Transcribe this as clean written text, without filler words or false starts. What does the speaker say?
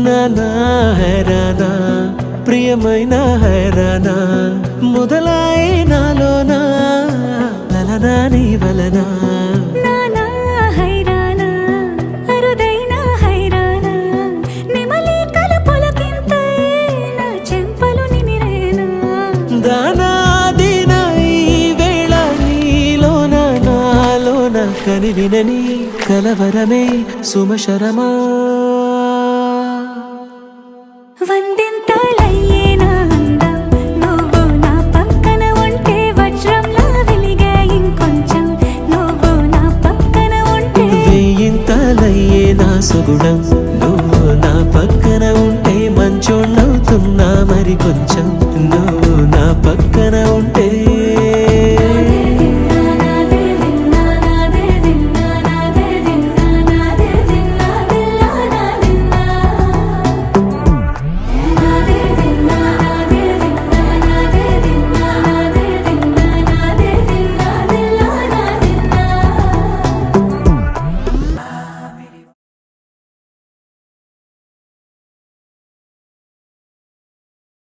నానా హైరానా ప్రియమైన హైరానా మొదలై నాలోనా లలనా నీ వలనా నానా హైరానా అరుదైన హైరానా నిమలి కలపులకింతై నా చెంపలు నిమిరేనా దానాదిన ఈ వేళ నీలోన నాలోన కనివినని కలవరమే సుమశరమా వందింతలయ్యేనా అందం నువ్వు నా పక్కన ఉంటే వజ్రంలా వెలిగే ఇంకొంచెం నువ్వు నా పక్కన ఉంటే వేయింతలయ్యే నా సుగుణం